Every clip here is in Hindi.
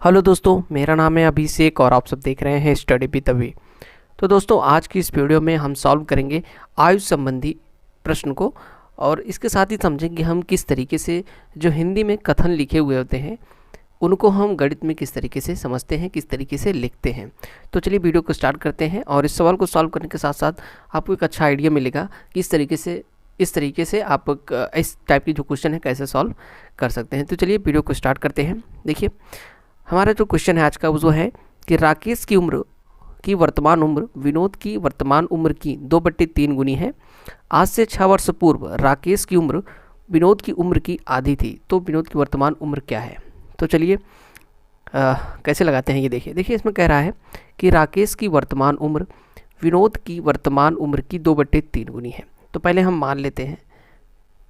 हेलो दोस्तों, मेरा नाम है अभिषेक और आप सब देख रहे हैं स्टडी विद अभि। तो दोस्तों, आज की इस वीडियो में हम सॉल्व करेंगे आयु संबंधी प्रश्न को और इसके साथ ही समझेंगे हम किस तरीके से जो हिंदी में कथन लिखे हुए होते हैं उनको हम गणित में किस तरीके से समझते हैं, किस तरीके से लिखते हैं। तो चलिए वीडियो को स्टार्ट करते हैं और इस सवाल को सॉल्व करने के साथ साथ आपको एक अच्छा आइडिया मिलेगा कि इस तरीके से आप इस टाइप की जो क्वेश्चन है कैसे सॉल्व कर सकते हैं। तो चलिए वीडियो को स्टार्ट करते हैं। देखिए, हमारा जो क्वेश्चन है आज का वो है कि राकेश की उम्र की वर्तमान उम्र विनोद की वर्तमान उम्र की 2/3 गुनी है। आज से 6 वर्ष पूर्व राकेश की उम्र विनोद की उम्र की आधी थी, तो विनोद की वर्तमान उम्र क्या है। तो चलिए कैसे लगाते हैं ये देखिए इसमें कह रहा है कि राकेश की वर्तमान उम्र विनोद की वर्तमान उम्र की 2/3 गुनी है। तो पहले हम मान लेते हैं,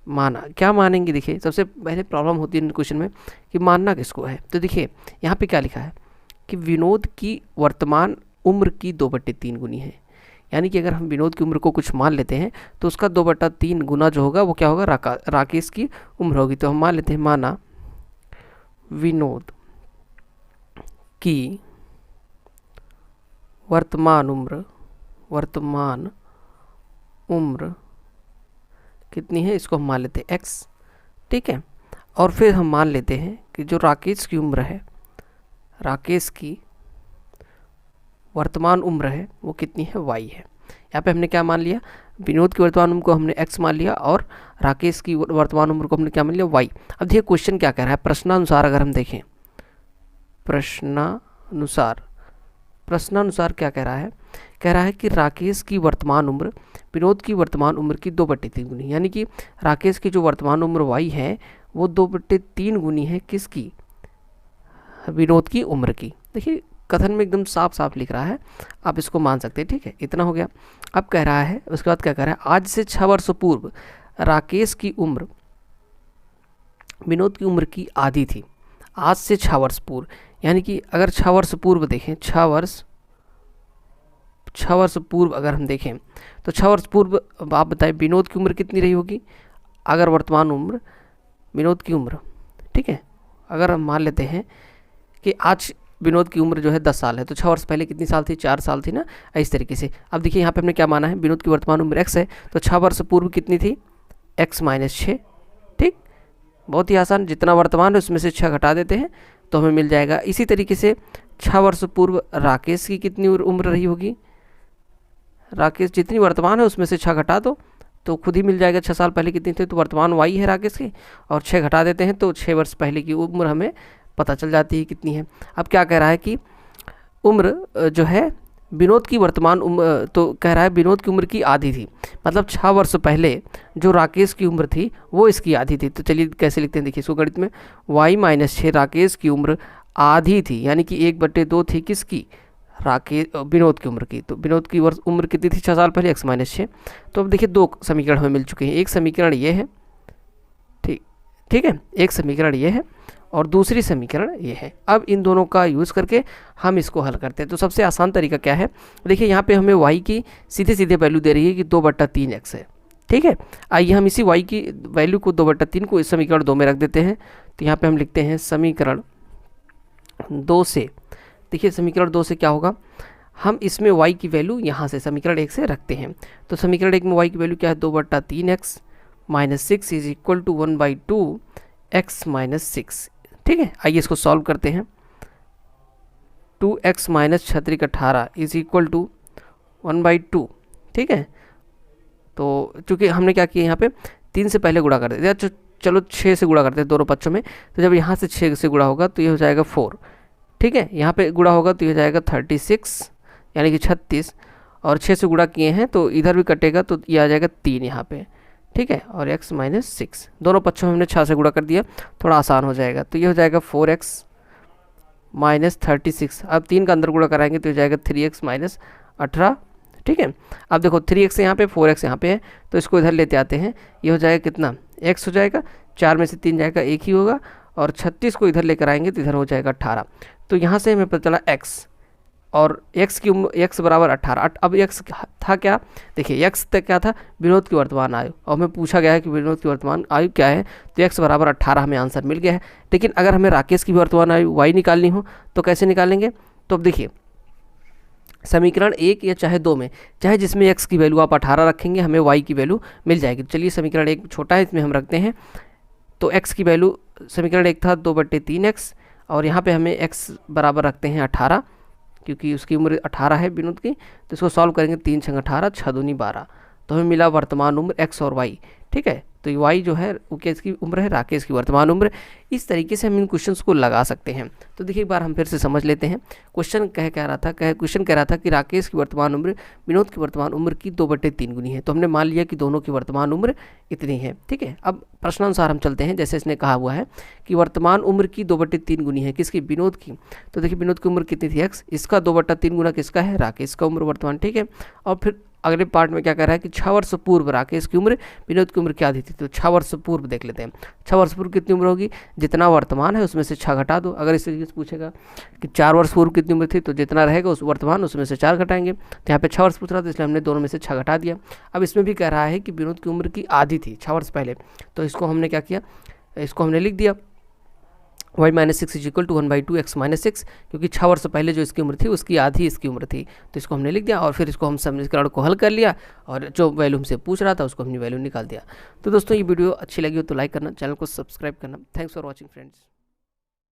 माना क्या मानेंगे। देखिए, सबसे पहले प्रॉब्लम होती है क्वेश्चन में कि मानना किसको है। तो देखिए यहाँ पे क्या लिखा है कि विनोद की वर्तमान उम्र की 2/3 गुनी है, यानी कि अगर हम विनोद की उम्र को कुछ मान लेते हैं तो उसका 2/3 गुना जो होगा वो क्या होगा, राकेश की उम्र होगी। तो हम मान लेते हैं, माना विनोद की वर्तमान उम्र कितनी है, इसको हम मान लेते हैं x, ठीक है। और फिर हम मान लेते हैं कि जो राकेश की उम्र है, राकेश की वर्तमान उम्र है वो कितनी है, y है। यहाँ पे हमने क्या मान लिया, विनोद की वर्तमान उम्र को हमने x मान लिया और राकेश की वर्तमान उम्र को हमने क्या मान लिया, y। अब देखिए क्वेश्चन क्या कह रहा है, प्रश्नानुसार अगर हम देखें, प्रश्नानुसार क्या कह रहा है कि राकेश की वर्तमान उम्र विनोद की वर्तमान उम्र की 2/3 गुनी, यानी कि राकेश की जो वर्तमान उम्र y है वो 2/3 गुनी है किसकी, विनोद की उम्र की। देखिए कथन में एकदम साफ साफ लिख रहा है, आप इसको मान सकते हैं, ठीक है। इतना हो गया। अब कह रहा है, उसके बाद क्या कह रहा है, आज से 6 वर्ष पूर्व राकेश की उम्र विनोद की उम्र की आधी थी। आज से 6 वर्ष पूर्व, यानी कि अगर 6 वर्ष पूर्व देखें, 6 वर्ष पूर्व अगर हम देखें तो 6 वर्ष पूर्व आप बताएं विनोद की उम्र कितनी रही होगी, अगर वर्तमान उम्र विनोद की उम्र, ठीक है। अगर हम मान लेते हैं कि आज विनोद की उम्र जो है 10 साल है, तो 6 वर्ष पहले कितनी साल थी, 4 साल थी ना, इस तरीके से। अब देखिए यहाँ पे हमने क्या माना है, विनोद की वर्तमान उम्र x है, तो 6 वर्ष पूर्व कितनी थी, x - 6, ठीक। बहुत ही आसान, जितना वर्तमान है उसमें से 6 घटा देते हैं तो हमें मिल जाएगा। इसी तरीके से 6 वर्ष पूर्व राकेश की कितनी उम्र रही होगी, राकेश जितनी वर्तमान है उसमें से 6 घटा दो तो खुद ही मिल जाएगा 6 साल पहले कितनी थी। तो वर्तमान y है राकेश की, और 6 घटा देते हैं तो 6 वर्ष पहले की उम्र हमें पता चल जाती है कितनी है। अब क्या कह रहा है कि उम्र जो है विनोद की वर्तमान उम्र, तो कह रहा है विनोद की उम्र की आधी थी, मतलब 6 वर्ष पहले जो राकेश की उम्र थी वो इसकी आधी थी। तो चलिए कैसे लिखते हैं, देखिए इसको गणित में, y - 6 राकेश की उम्र आधी थी, यानी कि 1/2 थी किसकी, विनोद की उम्र की। तो विनोद की उम्र कितनी थी 6 साल पहले, x - 6। तो अब देखिए 2 समीकरण हमें मिल चुके हैं, एक समीकरण ये है, ठीक है, एक समीकरण ये है और दूसरी समीकरण ये है। अब इन दोनों का यूज़ करके हम इसको हल करते हैं। तो सबसे आसान तरीका क्या है, देखिए यहाँ पे हमें y की सीधे वैल्यू दे रही है कि 2/3x है, ठीक है। आइए हम इसी y की वैल्यू को 2/3 को इस समीकरण 2 में रख देते हैं। तो यहाँ पे हम लिखते हैं समीकरण 2 से, देखिए समीकरण 2 से क्या होगा, हम इसमें y की वैल्यू यहाँ से समीकरण 1 से रखते हैं। तो समीकरण 1 में y की वैल्यू क्या है, 2/3x - 6 is equal to 1/2 x - 6, ठीक है। आइए इसको सॉल्व करते हैं। 2x - 6 × 18 इज इक्वल टू 1/2, ठीक है। तो चूँकि हमने क्या किया, यहाँ पे 3 से पहले गुणा कर देते हैं, चलो 6 से गुणा करते हैं दोनों पक्षों में। तो जब यहाँ से 6 से गुणा होगा तो ये हो जाएगा 4, ठीक है। यहाँ पे गुणा होगा तो ये हो जाएगा 36, यानी कि 36, और 6 से गुणा किए हैं तो इधर भी कटेगा तो ये आ जाएगा 3 यहाँ पे, ठीक है। और x - 6 दोनों पक्षों में हमने 6 से गुणा कर दिया, थोड़ा आसान हो जाएगा। तो ये हो जाएगा 4x - 36। अब 3 का अंदर गुणा कराएंगे तो हो जाएगा 3x - 18, ठीक है। अब देखो 3x यहाँ पे, 4x यहाँ पे है, तो इसको इधर लेते आते हैं। ये हो जाएगा कितना, x हो जाएगा, 4 में से 3 जाएगा, 1 ही होगा, और 36 को इधर लेकर आएंगे तो इधर हो जाएगा 18। तो यहाँ से हमें पता चला x, और एक्स की उम्र एक्स बराबर 18। अब एक्स था क्या, देखिए एक्स तक क्या था, विनोद की वर्तमान आयु, और हमें पूछा गया है कि विनोद की वर्तमान आयु क्या है, तो एक्स बराबर 18 हमें आंसर मिल गया है। लेकिन अगर हमें राकेश की वर्तमान आयु वाई निकालनी हो तो कैसे निकालेंगे, तो अब देखिए समीकरण 1 या चाहे 2 में, चाहे जिसमें x की वैल्यू आप 18 रखेंगे हमें y की वैल्यू मिल जाएगी। तो चलिए समीकरण 1 छोटा है, इसमें हम रखते हैं, तो x की वैल्यू समीकरण 1 था 2/3x, और यहाँ पे हमें x बराबर रखते हैं 18, क्योंकि उसकी उम्र 18 है विनोद की। तो इसको सॉल्व करेंगे, 3 छंग 18, 6 दूनी 12, तो हमें मिला वर्तमान उम्र x और y। ठीक है, तो ये y जो है वो किसकी उम्र है, राकेश की वर्तमान उम्र। इस तरीके से हम इन क्वेश्चंस को लगा सकते हैं। तो देखिए एक बार हम फिर से समझ लेते हैं। क्वेश्चन कह रहा था कि राकेश की वर्तमान उम्र विनोद की वर्तमान उम्र की 2/3 गुनी है। तो हमने मान लिया कि दोनों की वर्तमान उम्र इतनी है। ठीक है, अब प्रश्नानुसार हम चलते हैं। जैसे इसने कहा हुआ है कि वर्तमान उम्र की 2/3 गुनी है किसकी, विनोद की। तो देखिए विनोद की उम्र कितनी थी x, इसका 2/3 गुना किसका है, राकेश का उम्र वर्तमान। ठीक है, और फिर अगले पार्ट में क्या कह रहा है कि 6 वर्ष पूर्व राकेश की उम्र विनोद की उम्र क्या दी थी। तो 6 वर्ष पूर्व देख लेते हैं, 6 वर्ष पूर्व कितनी उम्र होगी, जितना वर्तमान है उसमें से 6 घटा दो। अगर इस तरीके से पूछेगा कि 4 वर्ष पूर्व कितनी उम्र थी, तो जितना रहेगा उस वर्तमान उसमें से 4 घटाएंगे। तो यहाँ पे 6 वर्ष पूछ रहा था, इसलिए हमने दोनों में से 6 घटा दिया। अब इसमें भी कह रहा है कि विनोद की उम्र की आधी थी 6 वर्ष पहले, तो इसको हमने क्या किया, इसको हमने लिख दिया y - 6 = 1/2 x - 6, क्योंकि 6 वर्ष पहले जो इसकी उम्र थी उसकी आधी इसकी उम्र थी। तो इसको हमने लिख दिया, और फिर इसको हम समीकरण को हल कर लिया, और जो वैल्यू हमसे पूछ रहा था उसको हमने वैल्यू निकाल दिया। तो दोस्तों ये वीडियो अच्छी लगी हो तो लाइक करना, चैनल को सब्सक्राइब करना। Thanks for watching friends.